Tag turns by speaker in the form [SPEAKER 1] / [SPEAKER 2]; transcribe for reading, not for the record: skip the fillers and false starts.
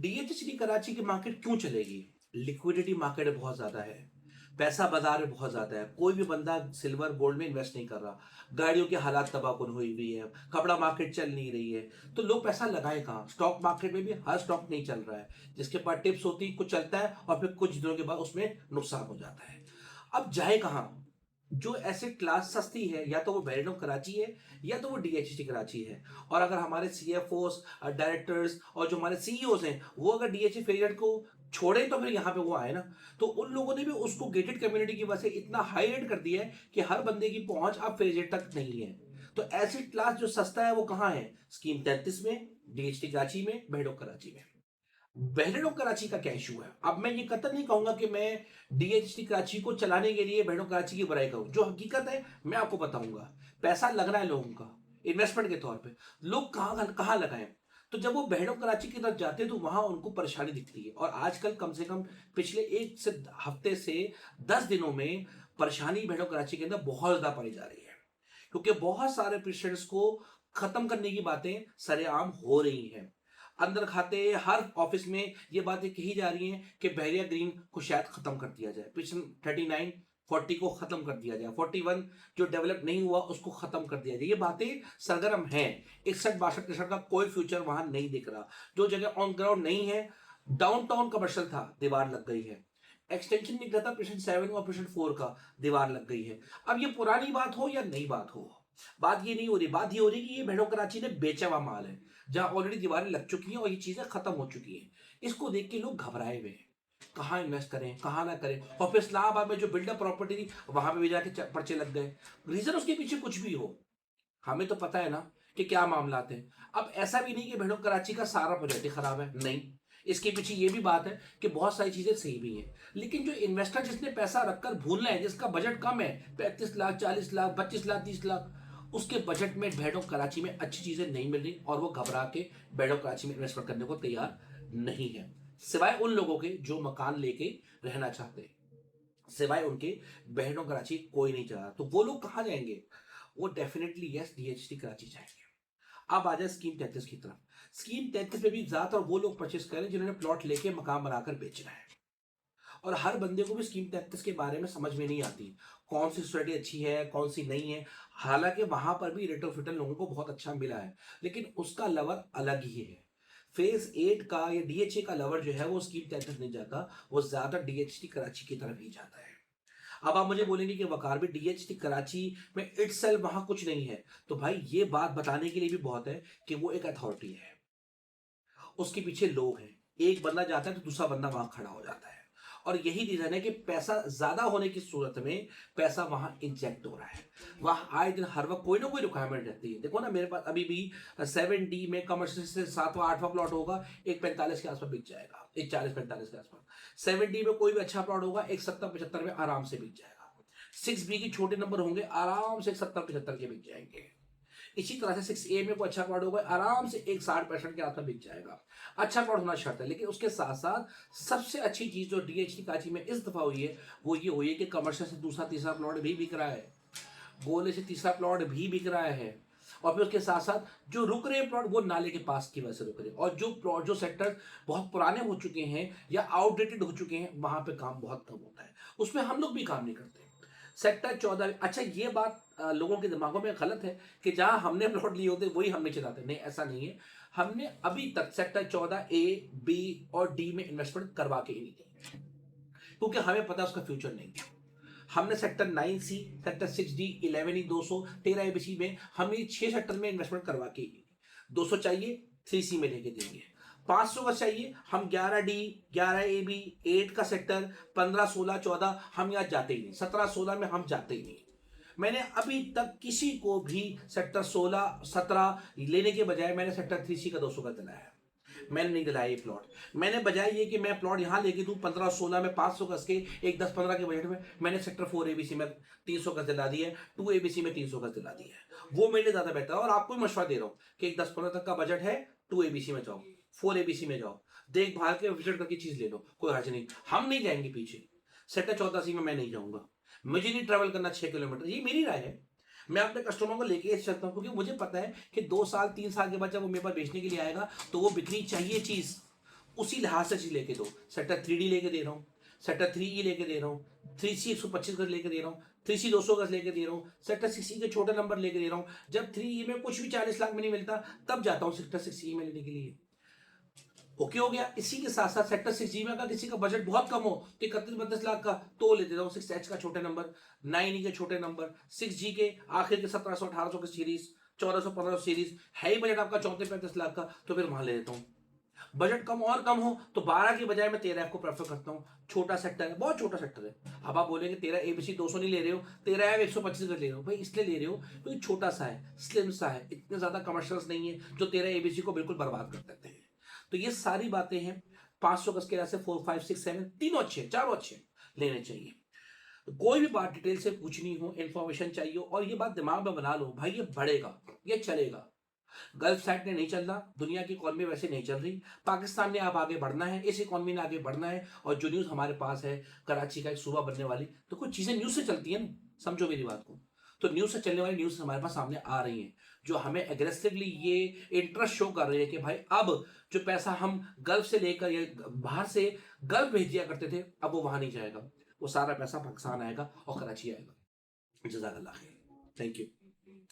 [SPEAKER 1] डीएचडी कराची की मार्केट क्यों चलेगी? लिक्विडिटी मार्केट बहुत ज्यादा है, पैसा बाजार में बहुत ज्यादा है, कोई भी बंदा सिल्वर गोल्ड में इन्वेस्ट नहीं कर रहा, गाड़ियों की हालात तबाहकुन हुई हुई है, कपड़ा मार्केट चल नहीं रही है, तो लोग पैसा लगाए कहाँ? स्टॉक मार्केट में भी हर स्टॉक नहीं चल रहा है, जिसके पास टिप्स होती कुछ चलता है और फिर कुछ दिनों के बाद उसमें नुकसान हो जाता है। अब जाए कहाँ? जो एसेट क्लास सस्ती है, या तो वो बैरिडो कराची है या तो वो डीएचटी कराची है। और अगर हमारे सीएफओस, डायरेक्टर्स और जो हमारे सीईओस हैं वो अगर डीएचटी फेरियड को छोड़े तो फिर यहाँ पे वो आए ना। तो उन लोगों ने भी उसको गेटेड कम्युनिटी की वजह से इतना हाई रेट कर दिया है कि हर बंदे की पहुंच अब फेरियड तक नहीं है। तो एसेट क्लास जो सस्ता है वो कहाँ है? स्कीम 33 में, डीएचटी कराची में, बैरिडो कराची में। बेहडो कराची का क्या इशू है? अब मैं ये कतई नहीं कहूंगा कि मैं डीएचटी कराची को चलाने के लिए बेहडो कराची की बुराई करूं। जो हकीकत है मैं आपको बताऊंगा। पैसा लग रहा है लोगों का इन्वेस्टमेंट के तौर पे, लोग कहाँ कहाँ लगाएं। तो जब वो बेहडो कराची की तरफ जाते हैं तो वहां उनको परेशानी दिखती है। और आजकल कम से कम पिछले एक से हफ्ते से 10 दिनों में परेशानी बेहडो कराची के अंदर बहुत ज्यादा पाई जा रही है, क्योंकि बहुत सारे पेशेंट्स को खत्म करने की बातें सरेआम हो रही हैं। अंदर खाते हर ऑफिस में ये बातें कही जा रही हैं कि बहरिया ग्रीन को शायद खत्म कर दिया जाए, पिछन 39 40 को खत्म कर दिया जाए, 41 जो डेवलप नहीं हुआ उसको खत्म कर दिया जाए। ये बातें सरगर्म हैं। 61 62 का कोई फ्यूचर वहां नहीं दिख रहा। जो जगह ऑन ग्राउंड नहीं है, डाउनटाउन कमर्शियल था, दीवार लग गई है। एक्सटेंशन निकला था पेशेंट 7 और पेशेंट 4 का, दीवार लग गई है। अब ये पुरानी बात हो या नई बात हो, बात ये नहीं हो रही। बात ये हो रही कि ये मेट्रो कराची ने बेचा हुआ माल है, जहां ऑलरेडी दीवारें लग चुकी हैं और ये चीजें खत्म हो चुकी हैं। इसको देख के लोग घबराए हुए हैं, कहाँ इन्वेस्ट करें कहाँ ना करें। और फिर इस्लामाबाद में जो बिल्डअप प्रॉपर्टी थी वहां पे भी जाके पर्चे लग गए। रीजन उसके पीछे कुछ भी हो, हमें तो पता है ना कि क्या मामला थे। अब ऐसा भी नहीं कि भेड़ो कराची का सारा प्रोजेक्ट ही खराब है, नहीं। इसके पीछे ये भी बात है कि बहुत सारी चीजें सही भी हैं। लेकिन जो इन्वेस्टर जिसने पैसा रखकर भूलना है, जिसका बजट कम है, 35 लाख 40 लाख 25 लाख 30 लाख, उसके बजट में भेड़ो कराची में अच्छी चीजें नहीं मिल रही और वो घबरा के भेड़ो कराची में इन्वेस्टमेंट करने को तैयार नहीं है। सिवाय उन लोगों के जो मकान लेके रहना चाहते हैं, सिवाय उनके बहनों कराची कोई नहीं चाह रहा। तो वो लोग कहाँ जाएंगे? वो डेफिनेटली यस डीएचटी कराची जाएंगे। अब आ जाए स्कीम 33 की तरफ। स्कीम 33 में भी ज्यादातर वो लोग परचेस करें जिन्होंने प्लॉट लेके मकान बनाकर बेचना है। और हर बंदे को भी स्कीम 33 के बारे में समझ में नहीं आती, कौन सी सोसाइटी अच्छी है कौन सी नहीं है। हालांकि वहां पर भी रेट ऑफ रिटर्न लोगों को बहुत अच्छा मिला है, लेकिन उसका लवर अलग ही है। फेज 8 का या डीएचए का लवर जो है वो स्कीम 33 नहीं जाता, वो ज्यादा डीएचटी कराची की तरफ ही जाता है। अब आप मुझे बोलेंगे कि वकार भी डीएचटी कराची में इटसेल्फ वहां कुछ नहीं है, तो भाई ये बात बताने के लिए भी बहुत है कि वो एक अथॉरिटी है, उसके पीछे लोग हैं। एक बंदा जाता है तो दूसरा बंदा वहां खड़ा हो जाता है। और यही रीजन है कि पैसा ज्यादा होने की सूरत में पैसा वहां इंजेक्ट हो रहा है। वहां आए दिन हर वक्त कोई ना कोई रिक्वायरमेंट रहती है। देखो ना, मेरे पास अभी भी 7D में कमर्शियल से 7वां 8वां प्लॉट होगा, एक 45 के आसपास बिक जाएगा, एक 40 45 के आसपास। 7D में कोई भी अच्छा प्लॉट होगा, एक 70 75 में आराम से बिक जाएगा। 6B के छोटे नंबर होंगे, आराम से 70 75 के बिक जाएंगे। इसी तरह से 6A में कोई अच्छा प्लॉट होगा, आराम से एक 60 65 के आसपास बिक जाएगा। अच्छा प्लॉट होना शर्त है। लेकिन उसके साथ साथ सबसे अच्छी चीज जो डीएचटी कराची में इस दफा हुई है वो ये हुई है कि कमर्शियल से दूसरा तीसरा प्लॉट भी बिक रहा है, गोले से तीसरा प्लॉट भी बिक रहा है। और फिर उसके साथ साथ जो रुक रहे प्लॉट वो नाले के पास की वजह से रुक रहे, और जो प्लॉट जो सेक्टर बहुत पुराने हो चुके हैं या आउटडेटेड हो चुके हैं वहां पे काम बहुत कम होता है, उसमें हम लोग भी काम नहीं करते। सेक्टर 14, अच्छा ये बात लोगों के दिमागों में गलत है कि जहां हमने प्लॉट लिए होते वही हमने चलाते, नहीं ऐसा नहीं है। हमने अभी तक सेक्टर 14A, B और D में इन्वेस्टमेंट करवा के ही नहीं दी, क्योंकि हमें पता है उसका फ्यूचर नहीं है। हमने sector 9C, sector 6D, 11E, 200, 13ABC में हमने 6 सेक्टर में इन्वेस्टमेंट करवा के ही 200 चाहिए 3C में लेके देंगे, 500 का चाहिए हम 11D, 11AB, 8 का सेक्टर, 15 16 14 हम यहाँ जाते ही नहीं, 17 16 में हम जाते ही नहीं। मैंने अभी तक किसी को भी सेक्टर 16 17 लेने के बजाय मैंने सेक्टर 3C का 200 का दिलाया है। मैंने नहीं दिलाया ये प्लॉट। मैंने बजाय ये कि मैं प्लॉट यहां लेके दूं 15 16 में 500 गज के, एक 10 15 के बजट में, मैंने सेक्टर 4ABC में 300 गज दिला दिया है, 2ABC में 300 गज दिला दिया है। वो मेरे लिए ज्यादा बेहतर है। और आपको भी मशवरा दे रहा हूं कि एक 10 15 तक का बजट है, 2ABC में जाओ, 4ABC में जाओ, देखभाल के विजिट करके चीज ले लो, कोई हर्ज नहीं। हम नहीं जाएंगे पीछे। सेक्टर 14C में मैं नहीं जाऊंगा, मुझे नहीं ट्रेवल करना 6 किलोमीटर, ये मेरी राय है। मैं अपने कस्टमर को लेके चलता हूँ क्योंकि मुझे पता है कि 2 साल 3 साल के बाद जब वो मेरे पास बेचने के लिए आएगा तो वो बिकनी चाहिए चीज, उसी लिहाज से चीज लेके दो। सेक्टर 3D लेके दे रहा हूँ, सेक्टर 3E लेके दे रहा हूँ, 3C 125 गज लेके दे रहा हूँ, 3C 200 गज लेके दे रहा हूँ, सेक्टर 6E के छोटे नंबर लेके दे रहा हूँ। जब 3E में कुछ भी 40 लाख में नहीं मिलता, तब जाता हूँ सेक्टर 6E में लेने के लिए। ओके हो गया। इसी के साथ साथ सेक्टर 6G में अगर किसी का बजट बहुत कम हो तो 31-32 लाख का तो ले देता हूँ 6H का छोटे नंबर, 9E के छोटे नंबर, 6G के आखिर के 1700-1800 के सीरीज, 1400-1500 सीरीज। है ही बजट आपका 34-35 लाख का, तो फिर वहां ले देता हूँ। बजट कम और कम हो तो 12 की बजाय मैं 13F को प्रेफर करता हूँ। छोटा सेक्टर है, बहुत छोटा सेक्टर है। अब आप बोलेंगे 13 ABC 200 नहीं ले रहे हो, 13F 125 का ले रहे हो। भाई इसलिए ले रहे हो क्योंकि छोटा सा है, स्लिम सा है, इतने ज्यादा कमर्शियल्स नहीं है जो 13ABC को बिल्कुल बर्बाद कर देते हैं। तो ये सारी बातें हैं। 500 गज के ऐसे 4, 5, 6, 7 तीनों अच्छे, चारों अच्छे लेने चाहिए। तो कोई भी बात डिटेल से पूछनी हो, इंफॉर्मेशन चाहिए हो, और ये बात दिमाग में बना लो भाई, ये बढ़ेगा, ये चलेगा। गल्फ साइड ने नहीं चलना, दुनिया की इकॉनमी वैसे नहीं चल रही, पाकिस्तान ने अब आगे बढ़ना है, इस इकॉनमी ने आगे बढ़ना है। और जो न्यूज हमारे पास है, कराची का एक सूबा बनने वाली, तो कुछ चीजें न्यूज से चलती है ना, समझो मेरी बात को। तो न्यूज से चलने वाली न्यूज हमारे पास सामने आ रही है, जो हमें एग्रेसिवली ये इंटरेस्ट शो कर रही है कि भाई अब जो पैसा हम गल्फ से लेकर या बाहर से गल्फ भेज दिया करते थे, अब वो वहां नहीं जाएगा, वो सारा पैसा पाकिस्तान आएगा और कराची आएगा। जज़ाकल्लाह खैर। Thank you.